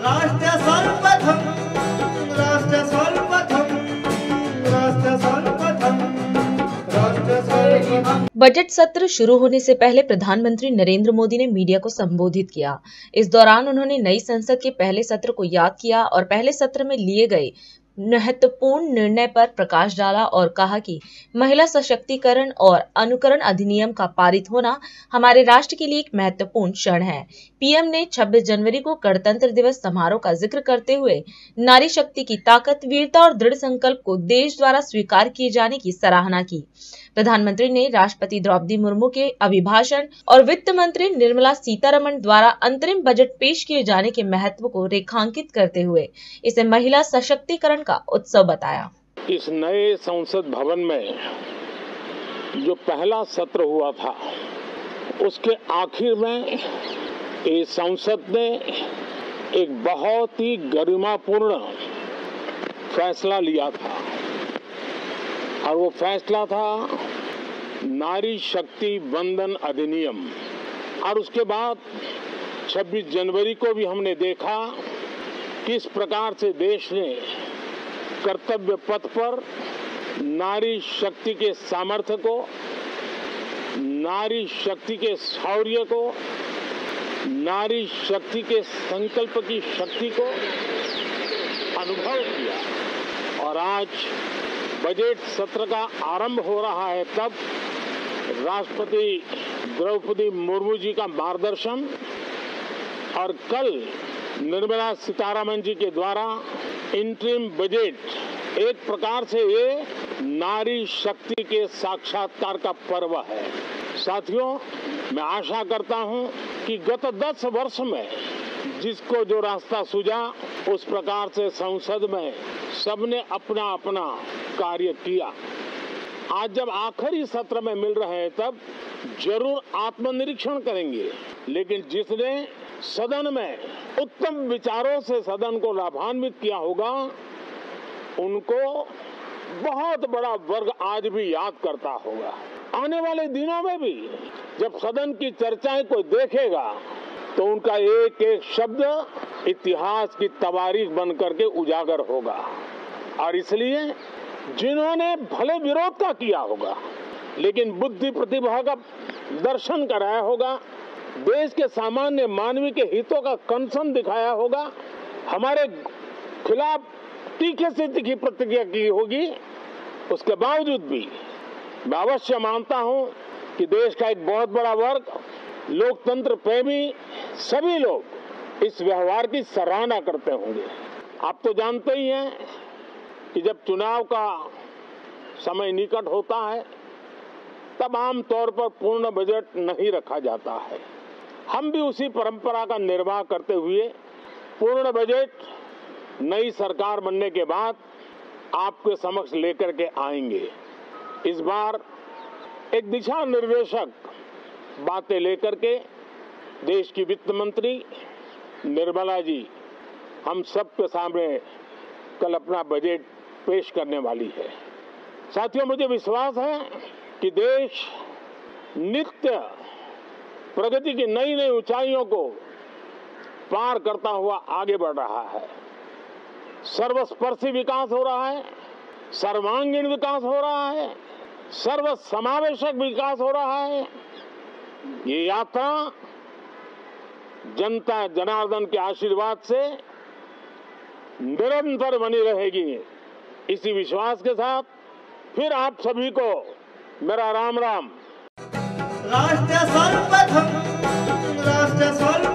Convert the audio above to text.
राष्ट्र सर्वप्रथम, राष्ट्र सर्वप्रथम, राष्ट्र सर्वप्रथम, राष्ट्र सर्वप्रथम। बजट सत्र शुरू होने से पहले प्रधानमंत्री नरेंद्र मोदी ने मीडिया को संबोधित किया। इस दौरान उन्होंने नई संसद के पहले सत्र को याद किया और पहले सत्र में लिए गए महत्वपूर्ण निर्णय पर प्रकाश डाला और कहा कि महिला सशक्तिकरण और अनुकरण अधिनियम का पारित होना हमारे राष्ट्र के लिए एक महत्वपूर्ण क्षण है। पीएम ने 26 जनवरी को गणतंत्र दिवस समारोह का जिक्र करते हुए नारी शक्ति की ताकत, वीरता और दृढ़ संकल्प को देश द्वारा स्वीकार किए जाने की सराहना की। प्रधानमंत्री ने राष्ट्रपति द्रौपदी मुर्मू के अभिभाषण और वित्त मंत्री निर्मला सीतारमण द्वारा अंतरिम बजट पेश किए जाने के महत्व को रेखांकित करते हुए इसे महिला सशक्तिकरण का उत्सव बताया। इस नए संसद भवन में जो पहला सत्र हुआ था, उसके आखिर में इस संसद ने एक बहुत ही गरिमापूर्ण फैसला लिया था और वो फैसला था नारी शक्ति वंदन अधिनियम। और उसके बाद 26 जनवरी को भी हमने देखा किस प्रकार से देश ने कर्तव्य पथ पर नारी शक्ति के सामर्थ्य को, नारी शक्ति के शौर्य को, नारी शक्ति के संकल्प की शक्ति को अनुभव किया। और आज बजट सत्र का आरंभ हो रहा है, तब राष्ट्रपति द्रौपदी मुर्मू जी का मार्गदर्शन और कल निर्मला सीतारमण जी के द्वारा इंटरिम बजट, एक प्रकार से ये नारी शक्ति के साक्षात्कार का पर्व है। साथियों, मैं आशा करता हूं कि गत 10 वर्ष में जिसको जो रास्ता सूझा, उस प्रकार से संसद में सबने अपना अपना कार्य किया। आज जब आखिरी सत्र में मिल रहे हैं, तब जरूर आत्मनिरीक्षण करेंगे, लेकिन जिसने सदन में उत्तम विचारों से सदन को लाभान्वित किया होगा, उनको बहुत बड़ा वर्ग आज भी याद करता होगा। आने वाले दिनों में भी जब सदन की चर्चाएं कोई देखेगा, तो उनका एक एक शब्द इतिहास की तवारीख बन करके उजागर होगा। और इसलिए जिन्होंने भले विरोध का किया होगा, लेकिन बुद्धि प्रतिभा का दर्शन कराया होगा, देश के सामान्य मानवी के हितों का कंसर्न दिखाया होगा, हमारे खिलाफ तीखे से तीखी प्रतिक्रिया की होगी, उसके बावजूद भी मैं अवश्य मानता हूं कि देश का एक बहुत बड़ा वर्ग, लोकतंत्र प्रेमी सभी लोग इस व्यवहार की सराहना करते होंगे। आप तो जानते ही हैं कि जब चुनाव का समय निकट होता है, तब आमतौर पर पूर्ण बजट नहीं रखा जाता है। हम भी उसी परंपरा का निर्वाह करते हुए पूर्ण बजट नई सरकार बनने के बाद आपके समक्ष लेकर के आएंगे। इस बार एक दिशा निर्देशक बातें लेकर के देश की वित्त मंत्री निर्मला जी हम सबके सामने कल अपना बजट पेश करने वाली है। साथियों, मुझे विश्वास है कि देश नित्य प्रगति की नई नई ऊंचाइयों को पार करता हुआ आगे बढ़ रहा है। सर्वस्पर्शी विकास हो रहा है, सर्वांगीण विकास हो रहा है, सर्व समावेशक विकास हो रहा है। ये यात्रा जनता जनार्दन के आशीर्वाद से निरंतर बनी रहेगी। इसी विश्वास के साथ फिर आप सभी को मेरा राम राम। राष्ट्र सर्वप्रथम, राष्ट्र सर्वप्रथम।